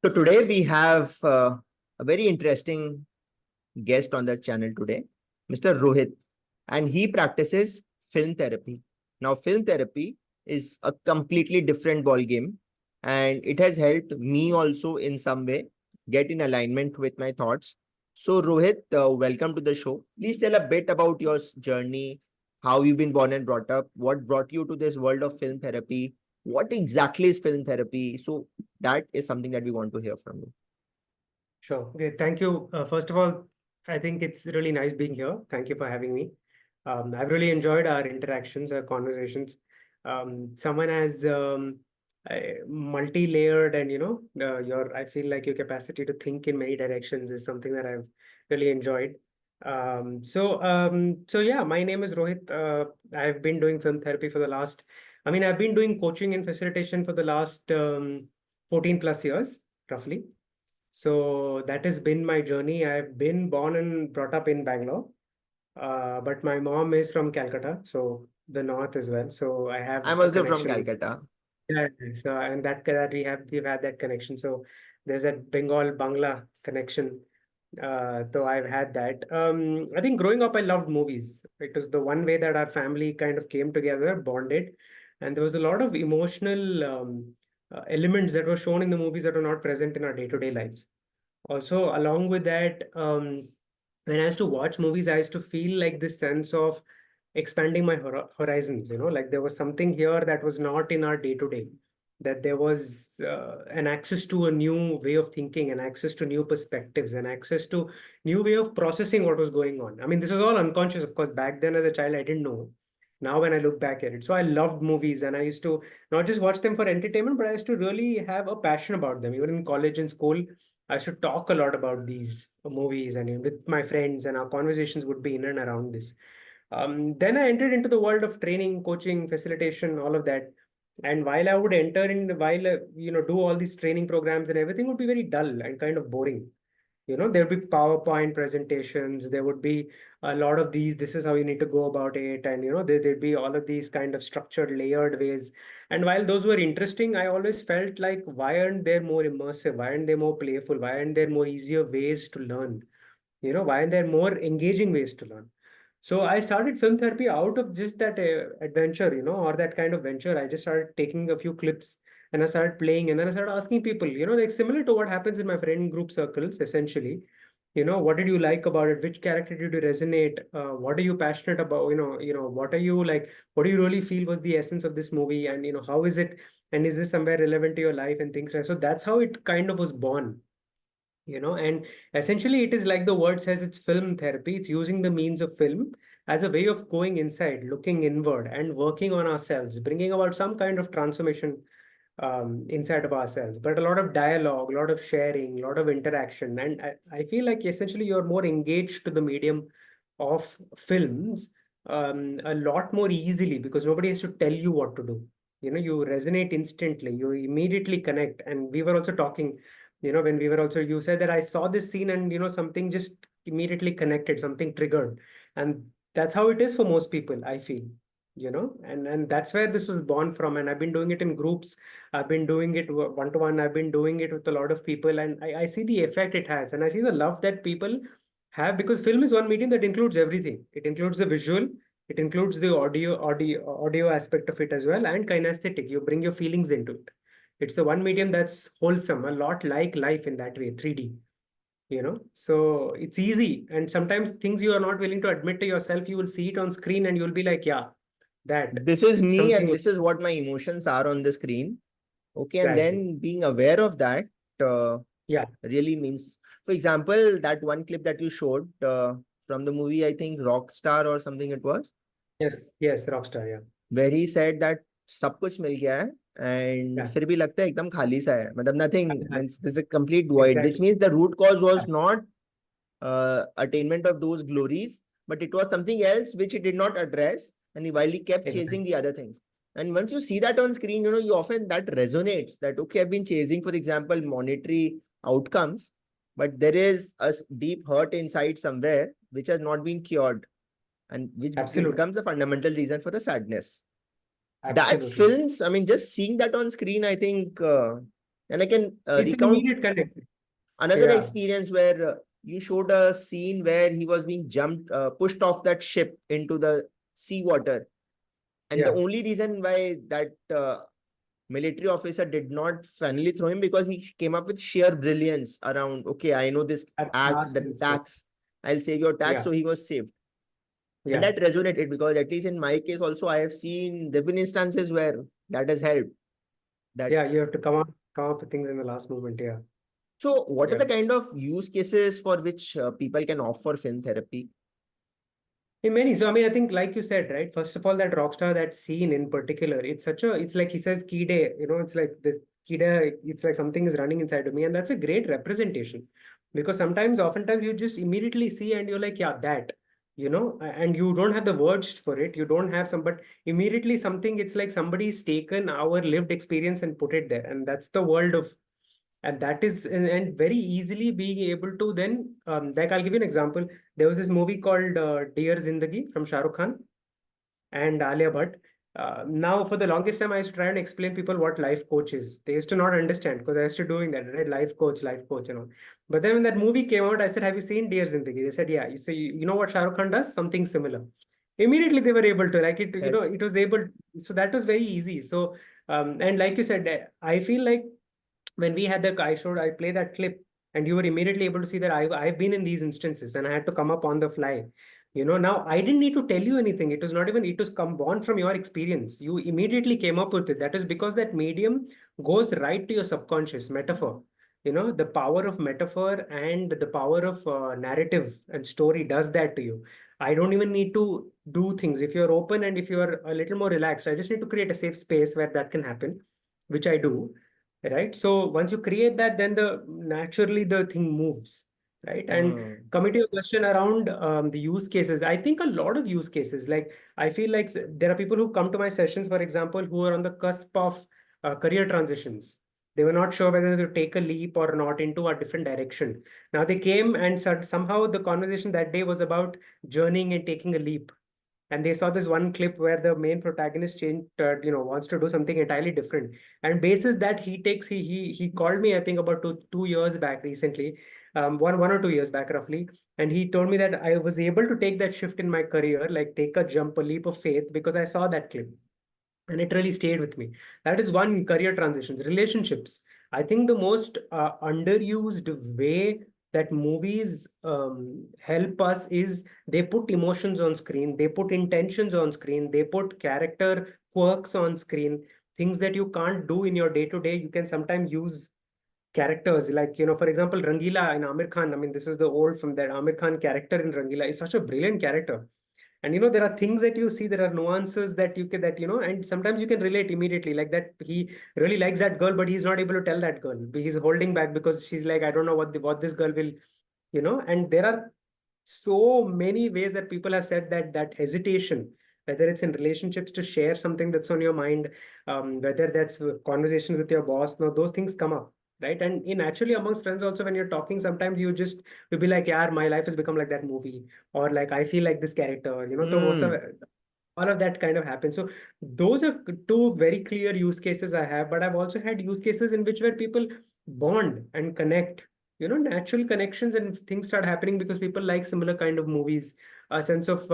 So today we have a very interesting guest on the channel today, Mr. Rohit, and he practices film therapy. Now, film therapy is a completely different ball game, and it has helped me also in some way get in alignment with my thoughts. So, Rohit, welcome to the show. Please tell a bit about your journey, how you've been born and brought up, what brought you to this world of film therapy, what exactly is film therapy. So, that is something that we want to hear from you. Sure. Okay. Thank you. First of all, I think it's really nice being here. Thank you for having me. I've really enjoyed our interactions, our conversations. Someone as multi-layered and I feel like your capacity to think in many directions is something that I've really enjoyed. So yeah, my name is Rohit. I've been doing film therapy for the last, I've been doing coaching and facilitation for the last 14 plus years, roughly. So that has been my journey. I've been born and brought up in Bangalore, but my mom is from Calcutta, so the north as well. So I I'm have a also from connection with. Calcutta. Yeah, so and that we've had that connection. So there's a Bengal Bangla connection. So I've had that. I think growing up, I loved movies. It was the one way that our family kind of came together, bonded, and there was a lot of emotional elements that were shown in the movies that were not present in our day-to-day lives. Also, along with that, when I used to watch movies, I used to feel like this sense of expanding my horizons. Like there was something here that was not in our day to day, that there was an access to a new way of thinking, and access to new perspectives, and access to new way of processing what was going on. I mean, this was all unconscious, of course. Back then, as a child, I didn't know. Now, when I look back at it, so I loved movies, and I used to not just watch them for entertainment, but I used to really have a passion about them. Even in college and school, I should talk a lot about these movies and with my friends, and our conversations would be in and around this. Then I entered into the world of training, coaching, facilitation, all of that. And while I would enter in, while do all these training programs and everything would be very dull and kind of boring. There would be PowerPoint presentations. There would be a lot of these. This is how you need to go about it, and there'd be all of these kind of structured, layered ways. And while those were interesting, I always felt like, why aren't there more immersive? Why aren't they more playful? Why aren't there more easier ways to learn? Why aren't there more engaging ways to learn? So I started film therapy out of just that adventure, or that kind of venture. I just started taking a few clips, and I started playing, and then I started asking people, like similar to what happens in my friend group circles, essentially. What did you like about it? Which character did you resonate? What are you passionate about? What are you like? What do you really feel was the essence of this movie? And how is it? And is this somewhere relevant to your life and things like so? That's how it kind of was born. And essentially it is like the word says, it's film therapy. It's using the means of film as a way of going inside, looking inward, and working on ourselves, bringing about some kind of transformation inside of ourselves. But a lot of dialogue, a lot of sharing, a lot of interaction. And I feel like essentially you're more engaged to the medium of films a lot more easily, because nobody has to tell you what to do. You resonate instantly, you immediately connect. And we were also talking, when we were also, you said that I saw this scene and, something just immediately connected, something triggered. And that's how it is for most people, I feel, and that's where this was born from. And I've been doing it in groups. I've been doing it one to one. I've been doing it with a lot of people, and I see the effect it has, and I see the love that people have, because film is one medium that includes everything. It includes the visual, it includes the audio aspect of it as well, and kinesthetic. You bring your feelings into it. It's the one medium that's wholesome, a lot like life in that way, 3D. So it's easy. And sometimes things you are not willing to admit to yourself, you will see it on screen and you'll be like, yeah, that This is me, and something. this is what my emotions are on the screen. Okay, and Exactly. then being aware of that uh, Yeah. really means, for example, that one clip that you showed from the movie, I think Rockstar or something it was, Yes, Rockstar. Yeah. where he said that सब कुछ मिल गया है and Yeah. फिर भी लगता है एकदम खाली सा है, मतलब nothing, means there's a complete void, which Exactly. means the root cause Yeah. was not attainment of those glories, but it was something else which he did not address, and while he kept chasing Exactly. the other things. And once you see that on screen, you often that resonates that, okay, I've been chasing, for example, monetary outcomes, but there is a deep hurt inside somewhere which has not been cured, and which Absolutely. becomes the fundamental reason for the sadness. That Absolutely. films, I mean, just seeing that on screen, I think And I can It's an recount immediate connect. another Yeah, experience where you showed a scene where he was being pushed off that ship into the seawater. And the yeah, only reason why that military officer did not finally throw him, because he came up with sheer brilliance around, okay, I know this at act, last the instant. tax, I'll save your tax. Yeah, So he was saved. And yeah, that resonated because, at least in my case, also, I have seen there have been instances where that has helped. That yeah. You have to come up with things in the last moment. Yeah, So, what are yeah. the kind of use cases for which people can offer film therapy? In many, so I mean, I think like you said, right? First of all, that rockstar, that scene in particular, it's like he says Kide, it's like this Kide, it's like something is running inside of me, and that's a great representation. Because oftentimes you just immediately see and you're like, yeah, that, and you don't have the words for it, you don't have some, but immediately something, it's like somebody's taken our lived experience and put it there, and that's the world of, and that is, and very easily being able to then, like I'll give you an example. There was this movie called Dear Zindagi from Shah Rukh Khan and Alia Bhatt. Now, for the longest time, I used to try and explain people what life coach is. They used to not understand because I used to doing that, right? Life coach, and all. But then when that movie came out, I said, "Have you seen Dear Zindagi?" They said, "Yeah." You say, "You know what Shah Rukh Khan does? Something similar." Immediately, they were able to like it. Yes. It was able. So that was very easy. So, and like you said, I feel like when we had the I play that clip, and you were immediately able to see that I've been in these instances and I had to come up on the fly. Now I didn't need to tell you anything. It was come born from your experience. You immediately came up with it. That is because that medium goes right to your subconscious metaphor. The power of metaphor and the power of narrative and story does that to you. I don't even need to do things. If you're open and if you're a little more relaxed, I just need to create a safe space where that can happen, which I do, right? So once you create that, then the naturally the thing moves, right? And Hmm. coming to your question around the use cases, I think a lot of use cases, like I feel like there are people who come to my sessions, for example, who are on the cusp of career transitions. They were not sure whether to take a leap or not into a different direction. Now they came and somehow the conversation that day was about journeying and taking a leap, and they saw this one clip where the main protagonist wants to do something entirely different, and basis that he called me, I think about 2 years back recently, 1 or 2 years back roughly, and he told me that I was able to take that shift in my career, like take a jump, a leap of faith, because I saw that clip, and it really stayed with me. That is one. Career transitions, relationships, I think the most underused way that movies help us is they put emotions on screen, they put intentions on screen, they put character quirks on screen, things that you can't do in your day to day. You can sometimes use characters like, for example, Rangila in Amir Khan. I mean, this is the old from that Amir Khan character in Rangila is such a brilliant character. And there are things that you see, there are nuances that you can, and sometimes you can relate immediately, like that he really likes that girl, but he's not able to tell that girl. He's holding back because she's like, I don't know what this girl will, and there are so many ways that people have said that hesitation, whether it's in relationships to share something that's on your mind, whether that's conversation with your boss. Now those things come up, right? And in actually amongst friends also, when you're talking, sometimes you'll be like, yeah, my life has become like that movie, or like I feel like this character, so Hmm. all of that kind of happens. So those are two very clear use cases I have, but I've also had use cases in which where people bond and connect, natural connections, and things start happening because people like similar kind of movies, a sense of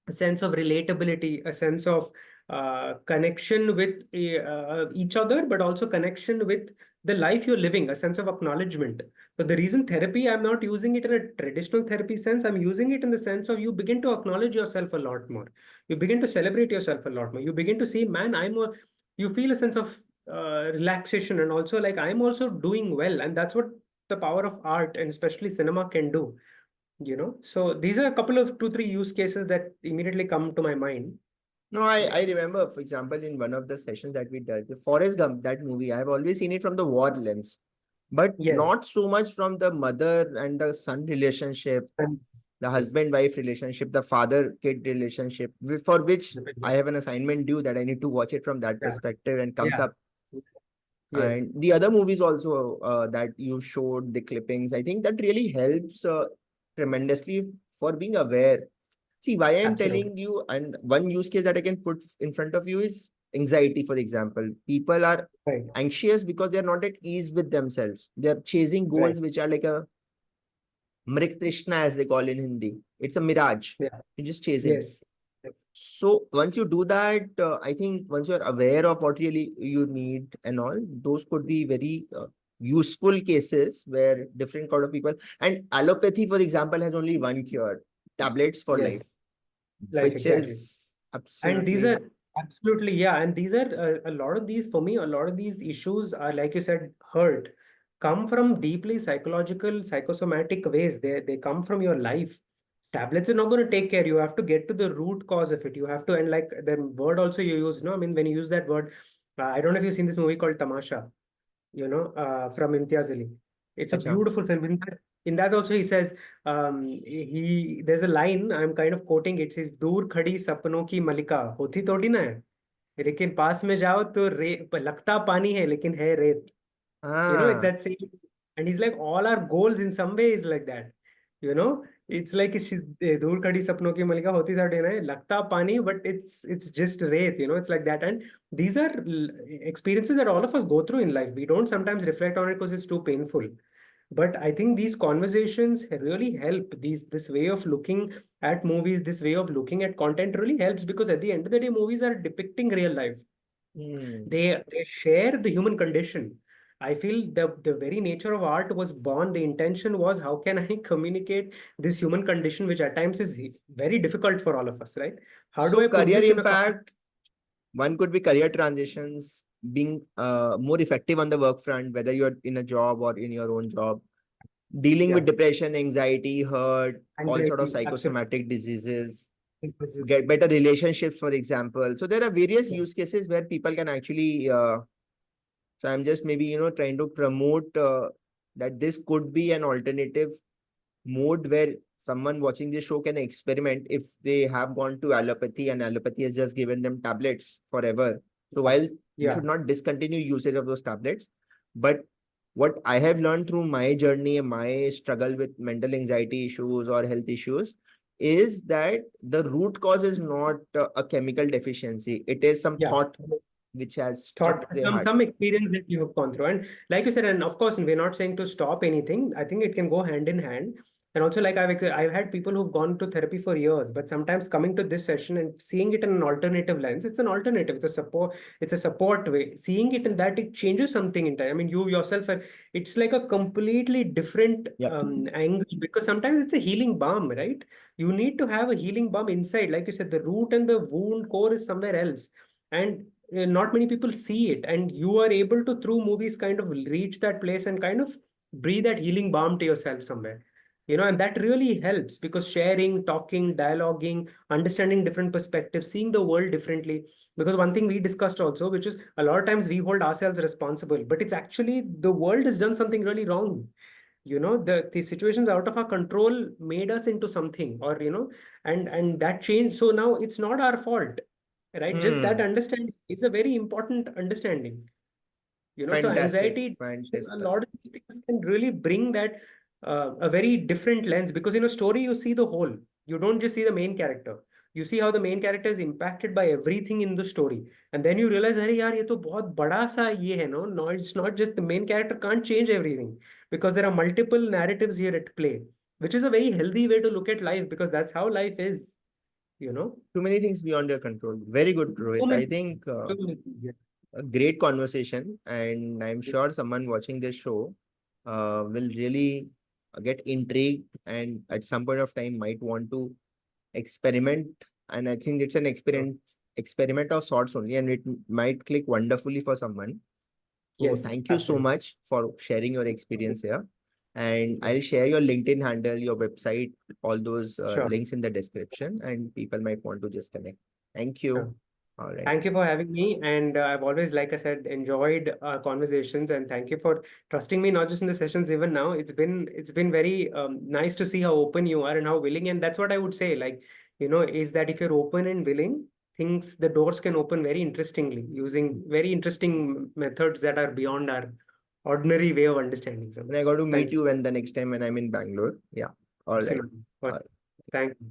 relatability, a sense of connection with each other, but also connection with the life you're living, a sense of acknowledgement. So the reason therapy, I'm not using it in a traditional therapy sense. I'm using it in the sense of you begin to acknowledge yourself a lot more. You begin to celebrate yourself a lot more. You begin to see, man, you feel a sense of relaxation, and also like I'm also doing well. And that's what the power of art and especially cinema can do. So these are a couple of 2 3 use cases that immediately come to my mind. No, I Yeah. remember, for example, in one of the sessions that we did, the Forrest Gump, that movie, I've always seen it from the war lens, but Yes. not so much from the mother and the son relationship, And the yes. husband-wife relationship, the father-kid relationship, for which I have an assignment due that I need to watch it from that Yeah. perspective and comes Yeah. up. Yes. And the other movies also that you showed the clippings, I think that really helps tremendously for being aware. See, why I'm Absolutely. telling you, and one use case that I can put in front of you is anxiety, for example. People are Right. anxious because they're not at ease with themselves. They're chasing Right. goals which are like a Mrit Trishna, as they call in Hindi. It's a mirage. Yeah. You're just chasing. Yes. Yes. So once you do that, I think once you're aware of what really you need and all, those could be very useful cases where different kind of people, and allopathy, for example, has only one cure: tablets for life, Yes. Life, which exactly. is And these absolutely. are absolutely, yeah. And these are a lot of these, for me, a lot of these issues are, like you said, hurt, come from deeply psychological, psychosomatic ways. They come from your life. Tablets are not going to take care. You have to get to the root cause of it. You have to, and like the word also you use, no? I mean, when you use that word, I don't know if you've seen this movie called Tamasha, from Imtiaz Ali. It's a Acha. beautiful film. In that also he says, there's a line, I'm kind of quoting, it says, दूर खड़ी सपनों की मलिका होती थोड़ी ना है, लेकिन पास में जाओ तो लगता पानी है लेकिन है रेत. It's Ah, that same. And he's like, all our goals in some way is like that. It's like she's दूर खड़ी सपनों की मलिका होती थोड़ी ना है, लगता पानी, but it's just wraith. It's like that. And these are experiences that all of us go through in life. We don't sometimes reflect on it because it's too painful. But I think these conversations really help. This way of looking at movies, this way of looking at content really helps, because at the end of the day, movies are depicting real life. hmm. They share the human condition. I feel the very nature of art was born. The intention was, how can I communicate this human condition, which at times is very difficult for all of us, right? How do So I put career this in a impact, one could be career transitions, being more effective on the work front, whether you're in a job or in your own job, dealing yeah, with depression, anxiety, hurt, all sort of anxiety, absolutely. psychosomatic diseases, This is get better relationships, for example. So there are various use yes, cases where people can actually. So I'm just maybe trying to promote that this could be an alternative mode where someone watching this show can experiment if they have gone to allopathy and allopathy has just given them tablets forever. So while you yeah, should not discontinue usage of those tablets, but what I have learned through my journey and my struggle with mental anxiety issues or health issues is that the root cause is not a chemical deficiency. It is some yeah. thought which has struck Thought, their some heart. some experience that you have gone through. And like you said, and of course we're not saying to stop anything. I think it can go hand in hand. And also, like I've had people who've gone to therapy for years, but sometimes coming to this session and seeing it in an alternative lens, it's an alternative, it's a support way. Seeing it in that, it changes something in time. I mean, you yourself it's like a completely different Yep. angle, because sometimes it's a healing balm, right? You need to have a healing balm inside. Like you said, the root and the wound core is somewhere else. And not many people see it, and you are able to, through movies, kind of reach that place and kind of breathe that healing balm to yourself somewhere. And that really helps, because sharing, talking, dialoguing, understanding different perspectives, seeing the world differently. Because one thing we discussed also, which is, a lot of times we hold ourselves responsible, but it's actually the world has done something really wrong. The situations out of our control made us into something, or and that changed. So now it's not our fault, right? Just that Hmm. understanding is a very important understanding. So Fantastic. anxiety, a Fantastic. lot of these things can really bring that a very different lens, because in a story you see the whole. You don't just see the main character. You see how the main character is impacted by everything in the story, and then you realize, अरे यार ये तो बहुत बड़ा सा ये है, no, no, it's not just the main character can't change everything, because there are multiple narratives here at play, which is a very healthy way to look at life, because that's how life is, you know. Too many things beyond your control. Very good, So Rohit. I many think things, so many things, yeah. a great conversation, and I'm sure someone watching this show will really get intrigued and at some point of time might want to experiment. And I think it's an So, experiment of sorts only, and it might click wonderfully for someone. So yes, thank you so absolutely. much for sharing your experience here. And Yeah, I'll share your LinkedIn handle, your website, all those sure. links in the description, and people might want to just connect. Thank you. Sure. All right. Thank you for having me. And I've always, like I said, enjoyed our conversations. And thank you for trusting me, not just in the sessions, even now. It's been very nice to see how open you are and how willing. And that's what I would say. Like, is that if you're open and willing, the doors can open very interestingly, using very interesting methods that are beyond our ordinary way of understanding And something. I got to Thank meet you. you when the next time when I'm in Bangalore. Yeah. All right. Absolutely. All right. Thank you.